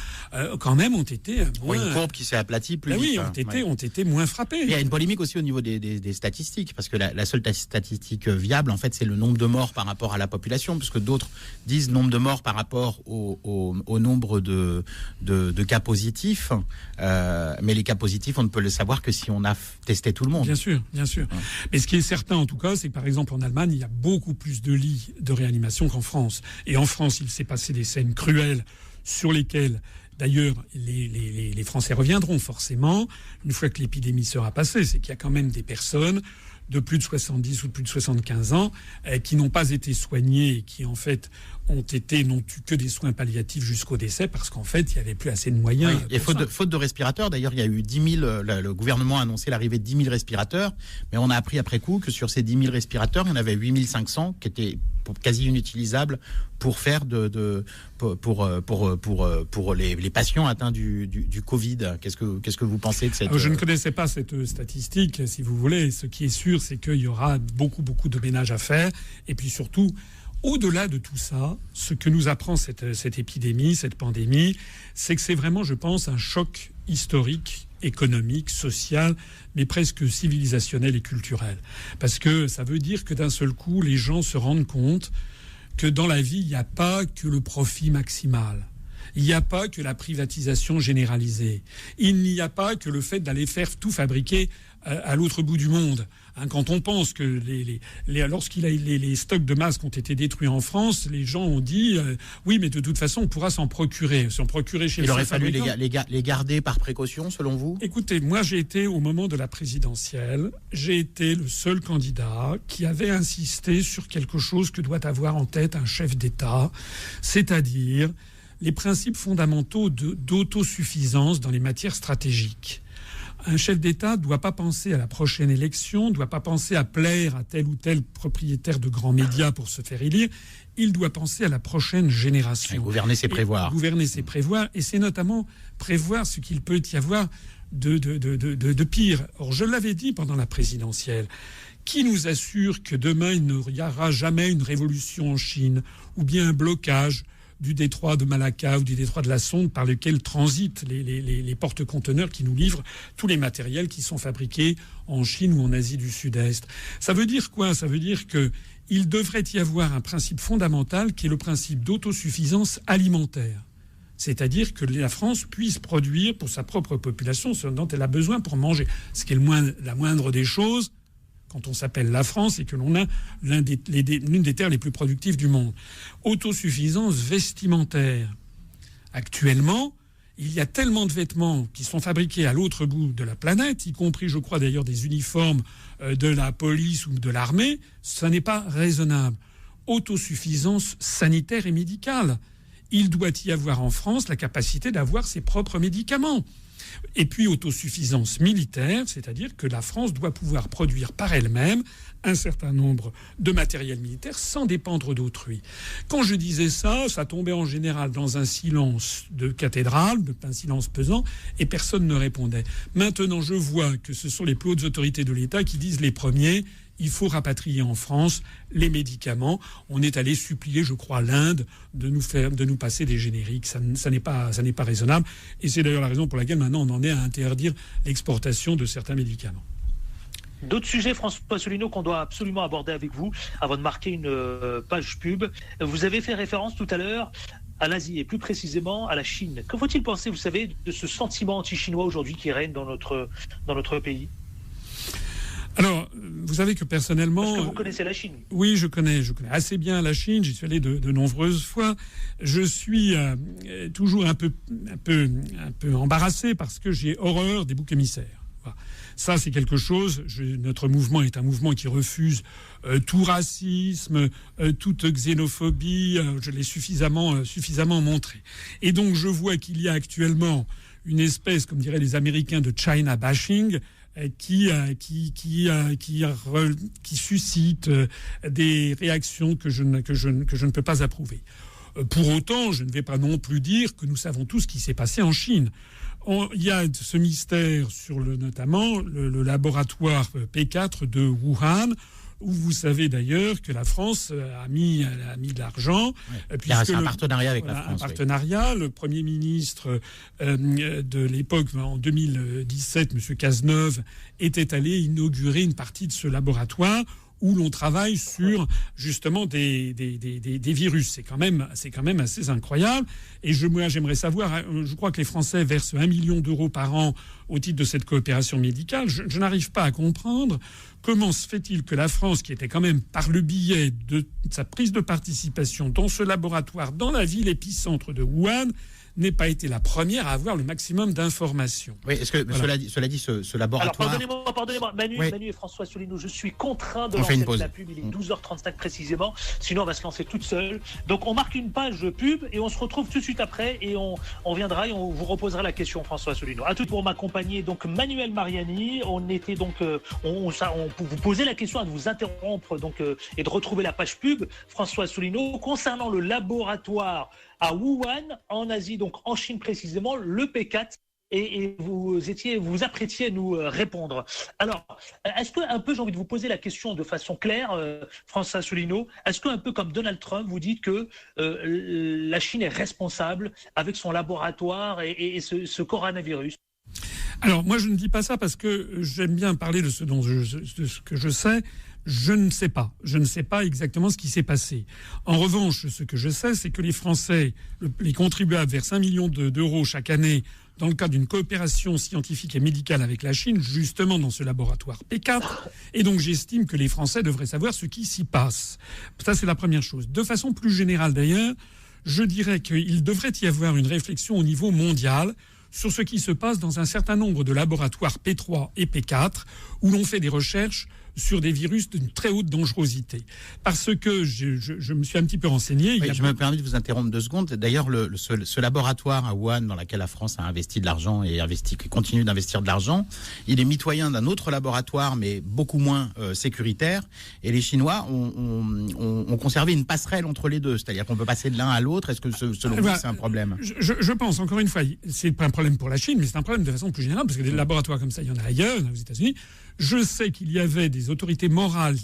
quand même ont été moins.
Une courbe qui s'est aplatie plus vite.
Oui, ont été moins frappés.
Il y a une polémique aussi au niveau des statistiques, parce que la seule statistique viable, en fait, c'est le nombre de morts par rapport à la population, puisque d'autres disent nombre de morts par rapport au nombre de cas positifs, mais les cas positifs, on ne peut le savoir que si on a testé tout le monde.
Bien sûr. Ouais. Mais ce qui est certain, en tout cas, c'est que, par exemple, en Allemagne, il y a beaucoup plus de lits de réanimation qu'en France. Et en France, il s'est passé des scènes cruelles sur lesquelles, d'ailleurs, les Français reviendront forcément, une fois que l'épidémie sera passée. C'est qu'il y a quand même des personnes de plus de 70 ou de plus de 75 ans qui n'ont pas été soignées et qui, en fait, n'ont eu que des soins palliatifs jusqu'au décès parce qu'en fait, il n'y avait plus assez de moyens.
Oui, et faute de respirateurs, d'ailleurs, il y a eu 10 000, le gouvernement a annoncé l'arrivée de 10 000 respirateurs, mais on a appris après coup que sur ces 10 000 respirateurs, il y en avait 8 500 qui étaient quasi inutilisables pour faire pour les patients atteints du Covid. Qu'est-ce que vous pensez de cette...
Je ne connaissais pas cette statistique, si vous voulez. Ce qui est sûr, c'est qu'il y aura beaucoup de ménage à faire. Et puis surtout, au-delà de tout ça, ce que nous apprend cette épidémie, cette pandémie, c'est que c'est vraiment, je pense, un choc historique, économique, social, mais presque civilisationnel et culturel. Parce que ça veut dire que d'un seul coup, les gens se rendent compte que dans la vie, il n'y a pas que le profit maximal. Il n'y a pas que la privatisation généralisée. Il n'y a pas que le fait d'aller faire tout fabriquer à l'autre bout du monde. Quand on pense que les stocks de masques ont été détruits en France, les gens ont dit oui, mais de toute façon, on pourra s'en procurer. S'en procurer chez
Il aurait fallu les garder par précaution, selon vous ?
Écoutez, moi, j'ai été, au moment de la présidentielle, j'ai été le seul candidat qui avait insisté sur quelque chose que doit avoir en tête un chef d'État, c'est-à-dire les principes fondamentaux d'autosuffisance dans les matières stratégiques. Un chef d'État ne doit pas penser à la prochaine élection, ne doit pas penser à plaire à tel ou tel propriétaire de grands médias pour se faire élire. Il doit penser à la prochaine génération. Et
gouverner, c'est prévoir.
Gouverner, c'est prévoir. Et c'est notamment prévoir ce qu'il peut y avoir de pire. Or, je l'avais dit pendant la présidentielle. Qui nous assure que demain, il n'y aura jamais une révolution en Chine ou bien un blocage du détroit de Malacca ou du détroit de la Sonde par lequel transitent les porte-conteneurs qui nous livrent tous les matériels qui sont fabriqués en Chine ou en Asie du Sud-Est. Ça veut dire quoi ? Ça veut dire qu'il devrait y avoir un principe fondamental qui est le principe d'autosuffisance alimentaire. C'est-à-dire que la France puisse produire pour sa propre population ce dont elle a besoin pour manger. Ce qui est la moindre des choses quand on s'appelle la France et que l'on a l'une des terres les plus productives du monde. Autosuffisance vestimentaire. Actuellement, il y a tellement de vêtements qui sont fabriqués à l'autre bout de la planète, y compris, je crois d'ailleurs, des uniformes de la police ou de l'armée, ça n'est pas raisonnable. Autosuffisance sanitaire et médicale. il doit y avoir en France la capacité d'avoir ses propres médicaments. Et puis autosuffisance militaire, c'est-à-dire que la France doit pouvoir produire par elle-même un certain nombre de matériel militaire sans dépendre d'autrui. Quand je disais ça, ça tombait en général dans un silence de cathédrale, un silence pesant, et personne ne répondait. Maintenant, je vois que ce sont les plus hautes autorités de l'État qui disent les premiers: il faut rapatrier en France les médicaments. On est allé supplier, je crois, l'Inde de nous passer des génériques. Ça n'est pas raisonnable. Et c'est d'ailleurs la raison pour laquelle maintenant on en est à interdire l'exportation de certains médicaments.
D'autres sujets, François Asselineau, qu'on doit absolument aborder avec vous avant de marquer une page pub. Vous avez fait référence tout à l'heure à l'Asie et plus précisément à la Chine. Que faut-il penser, vous savez, de ce sentiment anti-chinois aujourd'hui qui règne dans notre pays ?
Alors, vous savez que personnellement...
Parce que vous connaissez la Chine.
Oui, je connais assez bien la Chine. J'y suis allé de nombreuses fois. Je suis toujours un peu embarrassé parce que j'ai horreur des boucs émissaires. Voilà. Ça, c'est quelque chose... notre mouvement est un mouvement qui refuse tout racisme, toute xénophobie. Je l'ai suffisamment montré. Et donc, je vois qu'il y a actuellement une espèce, comme diraient les Américains, de China bashing, qui suscite des réactions que je ne peux pas approuver. Pour autant, je ne vais pas non plus dire que nous savons tout ce qui s'est passé en Chine. Il y a ce mystère sur notamment le laboratoire P4 de Wuhan, où vous savez d'ailleurs que la France a mis de l'argent.
Ouais, c'est un partenariat avec la France.
Un partenariat. Oui. Le Premier ministre de l'époque, en 2017, M. Cazeneuve, était allé inaugurer une partie de ce laboratoire où l'on travaille sur justement des virus. C'est quand même assez incroyable. Et moi, j'aimerais savoir, je crois que les Français versent 1 million d'euros par an au titre de cette coopération médicale. Je n'arrive pas à comprendre comment se fait-il que la France, qui était quand même par le biais de sa prise de participation dans ce laboratoire, dans la ville épicentre de Wuhan, n'ait pas été la première à avoir le maximum d'informations.
Oui, est-ce que, voilà. cela dit, ce laboratoire...
Alors, pardonnez-moi, Manu et François Asselineau, je suis contraint de
lancer
la pub, il est 12h35 précisément, sinon on va se lancer toute seule. Donc on marque une page pub et on se retrouve tout de suite après et on viendra et on vous reposera la question, François Asselineau. À tout pour m'accompagner, donc Manuel Mariani, on était donc, vous posez la question, de vous interrompre donc, et de retrouver la page pub, François Asselineau, concernant le laboratoire à Wuhan, en Asie, donc en Chine précisément, le P4, et vous apprêtiez à nous répondre. Alors, est-ce que un peu, j'ai envie de vous poser la question de façon claire, François Asselineau, est-ce que un peu comme Donald Trump, vous dites que la Chine est responsable avec son laboratoire et ce coronavirus ?
Alors, moi, je ne dis pas ça parce que j'aime bien parler de ce que je sais. Je ne sais pas. Je ne sais pas exactement ce qui s'est passé. En revanche, ce que je sais, c'est que les Français, les contribuables versent 1 million d'euros chaque année dans le cadre d'une coopération scientifique et médicale avec la Chine, justement dans ce laboratoire P4. Et donc, j'estime que les Français devraient savoir ce qui s'y passe. Ça, c'est la première chose. De façon plus générale, d'ailleurs, je dirais qu'il devrait y avoir une réflexion au niveau mondial sur ce qui se passe dans un certain nombre de laboratoires P3 et P4 où l'on fait des recherches sur des virus d'une très haute dangerosité. Parce que je me suis un petit peu renseigné.
Oui, je me permets de vous interrompre 2 secondes. D'ailleurs, ce laboratoire à Wuhan, dans lequel la France a investi de l'argent et continue d'investir de l'argent, il est mitoyen d'un autre laboratoire, mais beaucoup moins sécuritaire. Et les Chinois ont conservé une passerelle entre les deux. C'est-à-dire qu'on peut passer de l'un à l'autre. Est-ce que, selon vous, c'est un problème ?
Je pense, encore une fois, c'est pas un problème pour la Chine, mais c'est un problème de façon plus générale, parce que des laboratoires comme ça, il y en a ailleurs, aux États-Unis. Je sais qu'il y avait des autorités morales,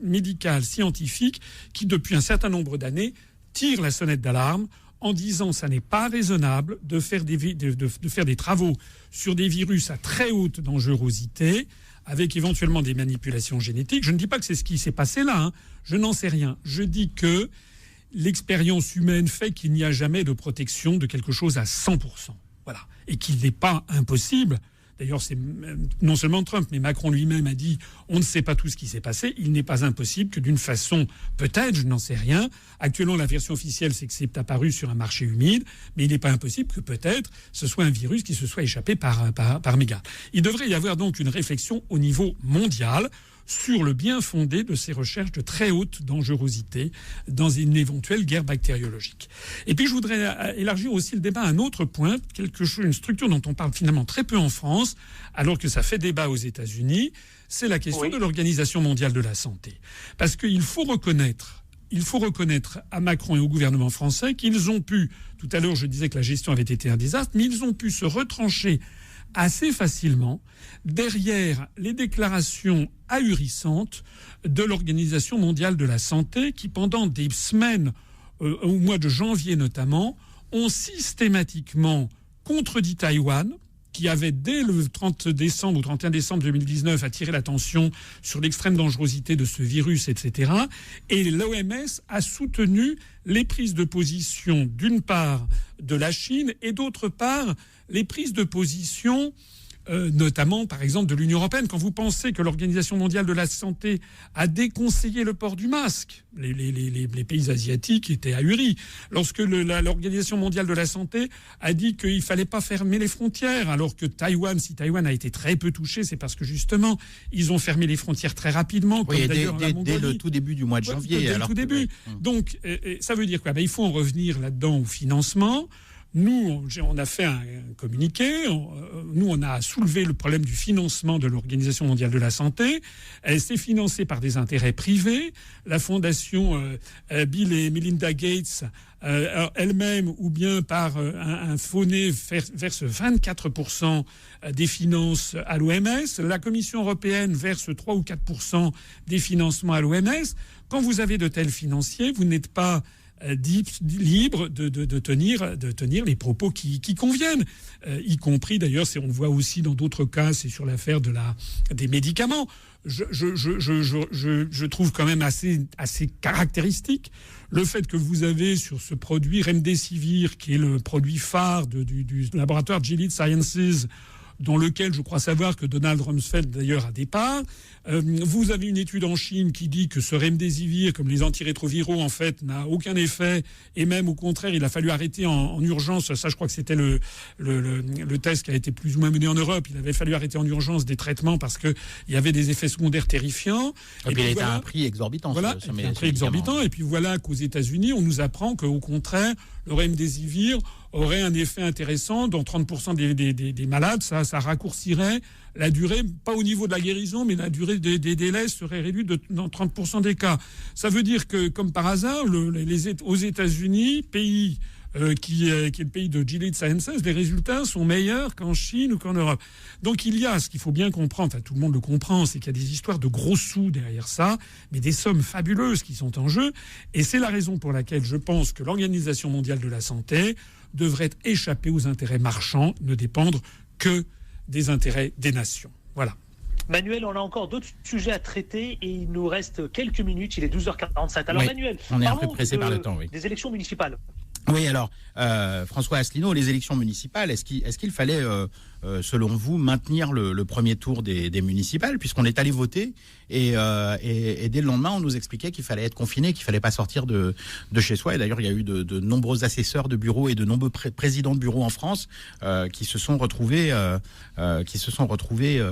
médicales, scientifiques, qui, depuis un certain nombre d'années, tirent la sonnette d'alarme en disant que ça n'est pas raisonnable de faire des travaux sur des virus à très haute dangerosité, avec éventuellement des manipulations génétiques. Je ne dis pas que c'est ce qui s'est passé là, je n'en sais rien. Je dis que l'expérience humaine fait qu'il n'y a jamais de protection de quelque chose à 100%. Voilà. Et qu'il n'est pas impossible. D'ailleurs, c'est non seulement Trump, mais Macron lui-même a dit on ne sait pas tout ce qui s'est passé. Il n'est pas impossible que d'une façon, peut-être, je n'en sais rien. Actuellement, la version officielle, c'est que c'est apparu sur un marché humide, mais il n'est pas impossible que peut-être ce soit un virus qui se soit échappé par mégarde. Il devrait y avoir donc une réflexion au niveau mondial sur le bien fondé de ces recherches de très haute dangerosité dans une éventuelle guerre bactériologique. Et puis je voudrais élargir aussi le débat à un autre point, une structure dont on parle finalement très peu en France, alors que ça fait débat aux États-Unis, c'est la question de l'Organisation mondiale de la santé. Parce qu'il faut reconnaître à Macron et au gouvernement français qu'ils ont pu, tout à l'heure je disais que la gestion avait été un désastre, mais ils ont pu se retrancher assez facilement derrière les déclarations ahurissantes de l'Organisation mondiale de la santé qui, pendant des semaines, au mois de janvier notamment, ont systématiquement contredit Taïwan, qui avait dès le 30 décembre ou 31 décembre 2019 attiré l'attention sur l'extrême dangerosité de ce virus, etc. Et l'OMS a soutenu les prises de position, d'une part, de la Chine et d'autre part, les prises de position notamment, par exemple, de l'Union européenne. Quand vous pensez que l'Organisation mondiale de la santé a déconseillé le port du masque, les pays asiatiques étaient ahuris. Lorsque l'Organisation mondiale de la santé a dit qu'il fallait pas fermer les frontières, alors que si Taïwan a été très peu touché, c'est parce que justement, ils ont fermé les frontières très rapidement. Comme
dès le tout début du mois de janvier.
Dès le tout début. Donc, ça veut dire quoi ? Il faut en revenir là-dedans au financement. Nous, on a fait un communiqué. Nous, on a soulevé le problème du financement de l'Organisation mondiale de la santé. Elle s'est financée par des intérêts privés. La fondation Bill et Melinda Gates elle-même, ou bien par un faux-nez, verse 24% des finances à l'OMS. La Commission européenne verse 3 ou 4% des financements à l'OMS. Quand vous avez de tels financiers, vous n'êtes pas libre de tenir les propos qui conviennent, y compris d'ailleurs, on le voit aussi dans d'autres cas, c'est sur l'affaire des médicaments. Je trouve quand même assez caractéristique le fait que vous avez sur ce produit Remdesivir, qui est le produit phare du laboratoire Gilead Sciences, dans lequel je crois savoir que Donald Rumsfeld d'ailleurs a des parts. Vous avez une étude en Chine qui dit que ce Remdesivir, comme les antirétroviraux, en fait, n'a aucun effet, et même au contraire, il a fallu arrêter en urgence. Ça, je crois que c'était le test qui a été plus ou moins mené en Europe. Il avait fallu arrêter en urgence des traitements parce que il y avait des effets secondaires terrifiants.
Et puis il était à un prix exorbitant.
Voilà, un prix exorbitant. Et puis voilà qu'aux États-Unis, on nous apprend qu'au contraire, le Remdesivir aurait un effet intéressant dans 30% des malades. Ça raccourcirait la durée, pas au niveau de la guérison, mais la durée des délais serait réduite dans 30% des cas. Ça veut dire que, comme par hasard, aux États-Unis, pays qui est le pays de Gilead Sciences, les résultats sont meilleurs qu'en Chine ou qu'en Europe. Donc il y a, ce qu'il faut bien comprendre, enfin tout le monde le comprend, c'est qu'il y a des histoires de gros sous derrière ça, mais des sommes fabuleuses qui sont en jeu. Et c'est la raison pour laquelle je pense que l'Organisation mondiale de la santé devrait échapper aux intérêts marchands, ne dépendre que des intérêts des nations. Voilà.
Manuel, on a encore d'autres sujets à traiter et il nous reste quelques minutes, il est 12h47. Alors
oui,
Manuel,
on est un peu pressé par le temps, oui.
Des élections municipales.
Oui, alors, François Asselineau, les élections municipales, est-ce qu'il fallait, selon vous, maintenir le premier tour des municipales, puisqu'on est allé voter et dès le lendemain, on nous expliquait qu'il fallait être confiné, qu'il fallait pas sortir de chez soi. Et d'ailleurs, il y a eu de nombreux assesseurs de bureaux et de nombreux présidents de bureaux en France qui se sont retrouvés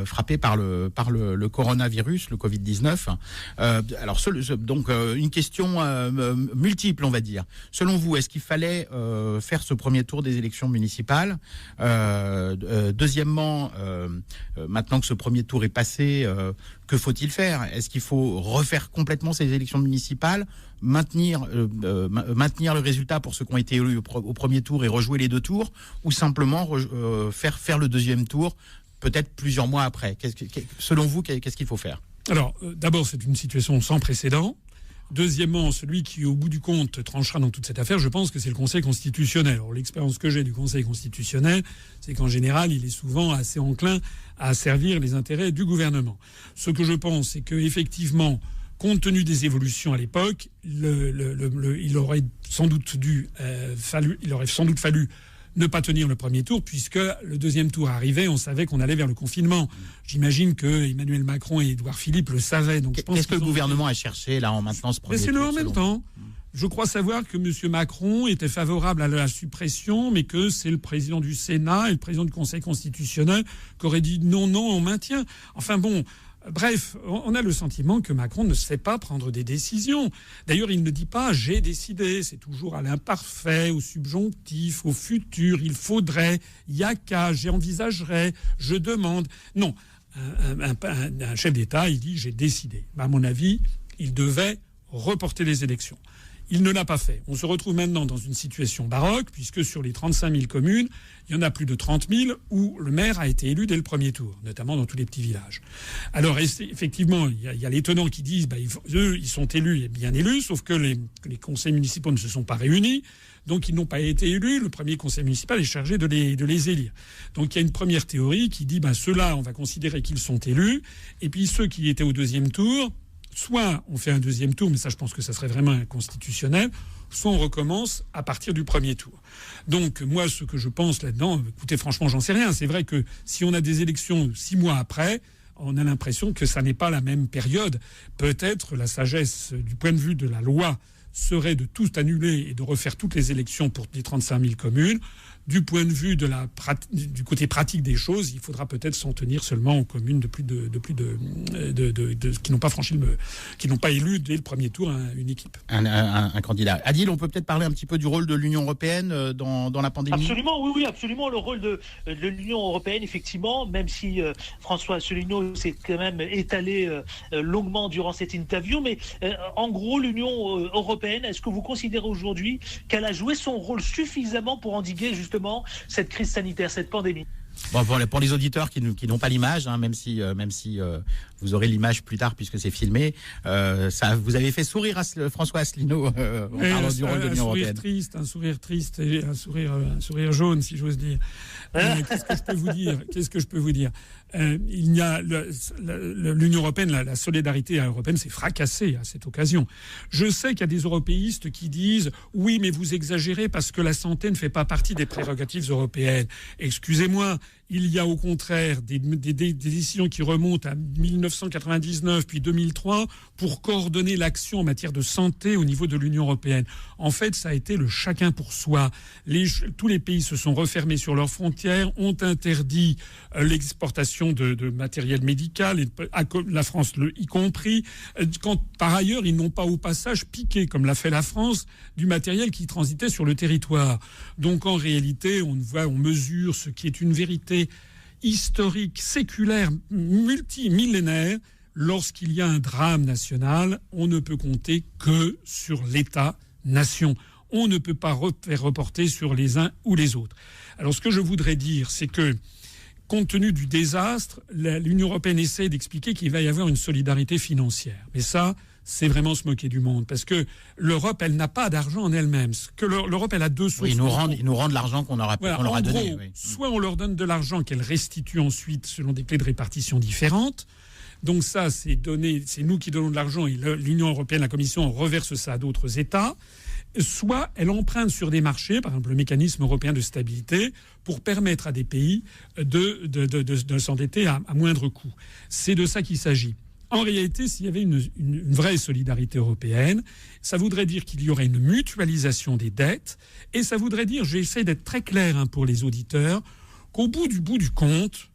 frappés par le coronavirus, le Covid-19. Alors, donc, une question multiple, on va dire. Selon vous, est-ce qu'il fallait faire ce premier tour des élections municipales? Deuxièmement, maintenant que ce premier tour est passé, que faut-il faire? Est-ce qu'il faut refaire complètement ces élections municipales, maintenir le résultat pour ceux qui ont été élus au premier tour et rejouer les deux tours, ou simplement faire le deuxième tour peut-être plusieurs mois après? Selon vous, qu'est-ce qu'il faut faire?
Alors, d'abord, c'est une situation sans précédent. Deuxièmement, celui qui, au bout du compte, tranchera dans toute cette affaire, je pense que c'est le Conseil constitutionnel. Alors, l'expérience que j'ai du Conseil constitutionnel, c'est qu'en général, il est souvent assez enclin à servir les intérêts du gouvernement. Ce que je pense, c'est qu'effectivement, compte tenu des évolutions à l'époque, il aurait sans doute fallu ne pas tenir le premier tour, puisque le deuxième tour arrivait, on savait qu'on allait vers le confinement. J'imagine que Emmanuel Macron et Édouard Philippe le savaient. Donc
qu'est-ce que le gouvernement a cherché là en maintenant ce premier tour?
Mais c'est le en même temps. Je crois savoir que M. Macron était favorable à la suppression, mais que c'est le président du Sénat et le président du Conseil constitutionnel qui auraient dit non, on maintient. Enfin bon, Bref, on a le sentiment que Macron ne sait pas prendre des décisions. D'ailleurs, il ne dit pas « j'ai décidé », c'est toujours à l'imparfait, au subjonctif, au futur, il faudrait, il y a qu'à, j'envisagerais, je demande. Non, un chef d'État, il dit « j'ai décidé ». À mon avis, il devait reporter les élections. Il ne l'a pas fait. On se retrouve maintenant dans une situation baroque, puisque sur les 35 000 communes, il y en a plus de 30 000 où le maire a été élu dès le premier tour, notamment dans tous les petits villages. Alors, effectivement, il y a les tenants qui disent eux, ils sont élus et bien élus, sauf que les conseils municipaux ne se sont pas réunis, donc ils n'ont pas été élus. Le premier conseil municipal est chargé de les élire. Donc, il y a une première théorie qui dit ceux-là, on va considérer qu'ils sont élus, et puis ceux qui étaient au deuxième tour, soit on fait un deuxième tour, mais ça je pense que ça serait vraiment inconstitutionnel, soit on recommence à partir du premier tour. Donc moi ce que je pense là-dedans, écoutez franchement j'en sais rien, c'est vrai que si on a des élections 6 mois après, on a l'impression que ça n'est pas la même période. Peut-être la sagesse du point de vue de la loi serait de tout annuler et de refaire toutes les élections pour les 35 000 communes. Du point de vue du côté pratique des choses, il faudra peut-être s'en tenir seulement aux communes qui n'ont pas qui n'ont pas élu dès le premier tour une équipe.
Un candidat. Adil, on peut peut-être parler un petit peu du rôle de l'Union européenne dans la pandémie ?
Absolument, oui, absolument. Le rôle de l'Union européenne, effectivement, même si François Asselineau s'est quand même étalé longuement durant cette interview, mais en gros, l'Union européenne, est-ce que vous considérez aujourd'hui qu'elle a joué son rôle suffisamment pour endiguer justement cette crise sanitaire, cette pandémie?
Bon, pour les auditeurs qui n'ont pas l'image, même si vous aurez l'image plus tard puisque c'est filmé, vous avez fait sourire François Asselineau en parlant du rôle de l'Union européenne.
Un sourire triste et un sourire jaune, si j'ose dire. Qu'est-ce que je peux vous dire il y a l'Union européenne, la solidarité européenne s'est fracassée à cette occasion. Je sais qu'il y a des européistes qui disent « Oui, mais vous exagérez parce que la santé ne fait pas partie des prérogatives européennes. » Excusez-moi, il y a au contraire des décisions qui remontent à 1999 puis 2003 pour coordonner l'action en matière de santé au niveau de l'Union européenne. En fait, ça a été le chacun pour soi. Tous les pays se sont refermés sur leurs frontières, ont interdit l'exportation de matériel médical, et la France y compris, quand par ailleurs ils n'ont pas au passage piqué, comme l'a fait la France, du matériel qui transitait sur le territoire. Donc en réalité, on mesure ce qui est une vérité historique, séculaire, multimillénaire. Lorsqu'il y a un drame national, on ne peut compter que sur l'État-nation. On ne peut pas faire reporter sur les uns ou les autres. Alors ce que je voudrais dire, c'est que compte tenu du désastre, l'Union européenne essaie d'expliquer qu'il va y avoir une solidarité financière. Mais ça, c'est vraiment se moquer du monde. Parce que l'Europe, elle n'a pas d'argent en elle-même. L'Europe, elle a deux sources.
Oui, ils nous rendent l'argent qu'on leur a donné.
Gros, oui. Soit on leur donne de l'argent qu'elle restitue ensuite selon des clés de répartition différentes. Donc ça, c'est nous qui donnons de l'argent et l'Union européenne, la Commission, reverse ça à d'autres États. Soit elle emprunte sur des marchés, par exemple le mécanisme européen de stabilité, pour permettre à des pays de s'endetter à moindre coût. C'est de ça qu'il s'agit. En réalité, s'il y avait une vraie solidarité européenne, ça voudrait dire qu'il y aurait une mutualisation des dettes, et ça voudrait dire, j'essaie d'être très clair pour les auditeurs, qu'au bout du compte,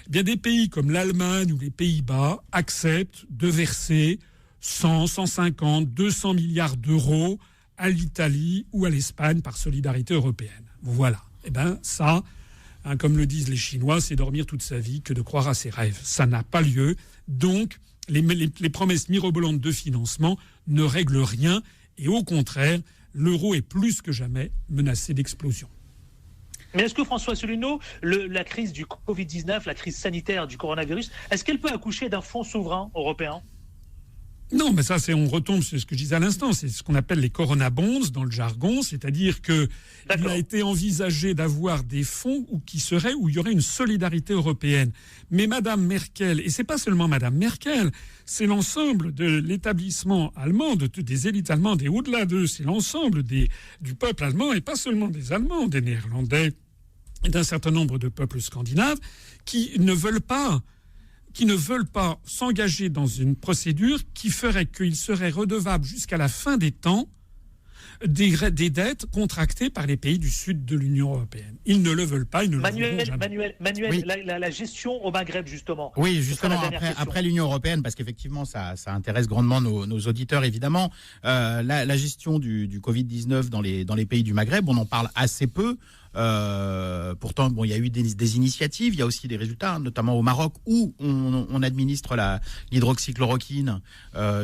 eh bien des pays comme l'Allemagne ou les Pays-Bas acceptent de verser 100, 150, 200 milliards d'euros à l'Italie ou à l'Espagne par solidarité européenne. Voilà. Eh bien, ça, comme le disent les Chinois, c'est dormir toute sa vie que de croire à ses rêves. Ça n'a pas lieu. Donc, les promesses mirobolantes de financement ne règlent rien. Et au contraire, l'euro est plus que jamais menacé d'explosion.
Mais est-ce que, François Asselineau, la crise du Covid-19, la crise sanitaire du coronavirus, est-ce qu'elle peut accoucher d'un fonds souverain européen ?
Non, mais ça, on retombe sur ce que je disais à l'instant. C'est ce qu'on appelle les Corona Bonds dans le jargon, c'est-à-dire que il a été envisagé d'avoir des fonds où il y aurait une solidarité européenne. Mais Madame Merkel, et c'est pas seulement Madame Merkel, c'est l'ensemble de l'établissement allemand, des élites allemandes, et au-delà d'eux, c'est l'ensemble du peuple allemand, et pas seulement des Allemands, des Néerlandais, et d'un certain nombre de peuples scandinaves, qui ne veulent pas s'engager dans une procédure qui ferait qu'ils seraient redevables jusqu'à la fin des temps des dettes contractées par les pays du sud de l'Union européenne. Ils ne le veulent pas, ils ne le voudront jamais.
Manuel,
Oui.
la gestion au Maghreb, justement.
Oui, justement,
dernière
après l'Union européenne, parce qu'effectivement, ça intéresse grandement nos auditeurs, évidemment. La gestion du Covid-19 dans les pays du Maghreb, on en parle assez peu. Pourtant, bon, il y a eu des initiatives, il y a aussi des résultats, hein, notamment au Maroc, où on administre l'hydroxychloroquine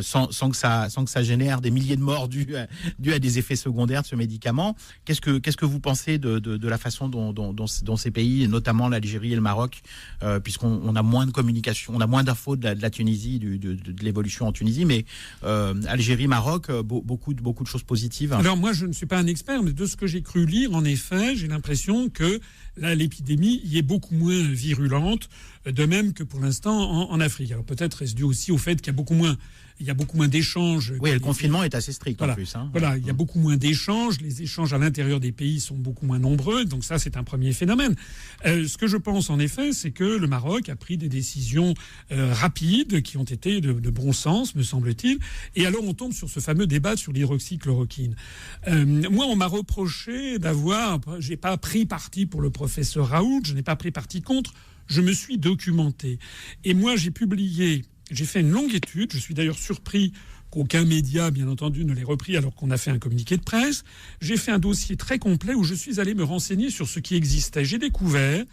sans que ça génère des milliers de morts dus à des effets secondaires de ce médicament. Qu'est-ce que vous pensez de la façon dont ces pays, notamment l'Algérie et le Maroc, puisqu'on a moins de communication, on a moins d'infos de la Tunisie, de l'évolution en Tunisie, mais Algérie, Maroc, beaucoup de choses positives.
Alors moi, je ne suis pas un expert, mais de ce que j'ai cru lire, en effet, j'ai l'impression que là, l'épidémie y est beaucoup moins virulente, de même que pour l'instant en Afrique. Alors peut-être est-ce dû aussi au fait qu'il y a beaucoup moins d'échanges.
Oui, le confinement est assez strict
voilà.
en plus. Hein.
Voilà, il y a beaucoup moins d'échanges, les échanges à l'intérieur des pays sont beaucoup moins nombreux, donc ça c'est un premier phénomène. Ce que je pense en effet, c'est que le Maroc a pris des décisions rapides qui ont été de bon sens, me semble-t-il, et alors on tombe sur ce fameux débat sur l'hydroxychloroquine. Moi, on m'a reproché j'ai pas pris parti pour le professeur Raoult, je n'ai pas pris parti contre, je me suis documenté. Et moi, j'ai fait une longue étude, je suis d'ailleurs surpris qu'aucun média, bien entendu, ne l'ait repris alors qu'on a fait un communiqué de presse. J'ai fait un dossier très complet où je suis allé me renseigner sur ce qui existait. J'ai découvert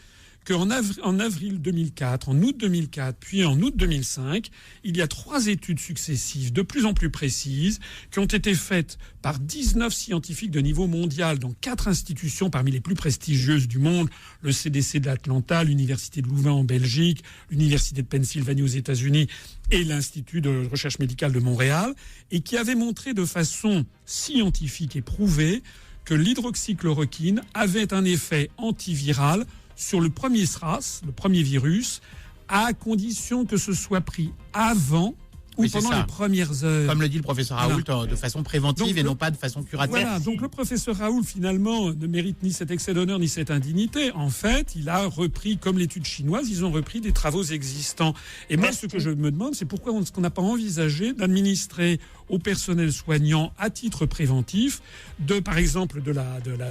qu'en avril 2004, en août 2004, puis en août 2005, il y a 3 études successives de plus en plus précises qui ont été faites par 19 scientifiques de niveau mondial dans 4 institutions parmi les plus prestigieuses du monde, le CDC d'Atlanta, l'Université de Louvain en Belgique, l'Université de Pennsylvanie aux États-Unis et l'Institut de recherche médicale de Montréal, et qui avaient montré de façon scientifique et prouvée que l'hydroxychloroquine avait un effet antiviral sur le premier SRAS, le premier virus, à condition que ce soit pris avant ou pendant les premières heures.
Comme le dit le professeur Raoult, de façon préventive et non pas de façon curative.
Voilà, donc le professeur Raoult, finalement, ne mérite ni cet excès d'honneur ni cette indignité. En fait, il a repris, comme l'étude chinoise, ils ont repris des travaux existants. Et moi, ce que je me demande, c'est pourquoi est-ce qu'on n'a pas envisagé d'administrer au personnel soignant à titre préventif, par exemple,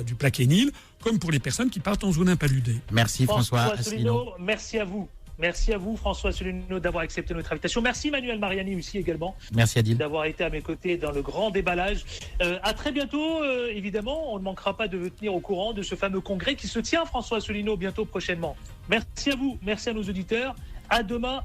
du plaquenil, comme pour les personnes qui partent en zone impaludée.
Merci François Asselineau.
Merci à vous. Merci à vous, François Asselineau, d'avoir accepté notre invitation. Merci, Manuel Mariani, aussi également.
Merci, Adil.
D'avoir été à mes côtés dans le grand déballage. À très bientôt, évidemment. On ne manquera pas de vous tenir au courant de ce fameux congrès qui se tient, François Asselineau, bientôt, prochainement. Merci à vous. Merci à nos auditeurs. À demain.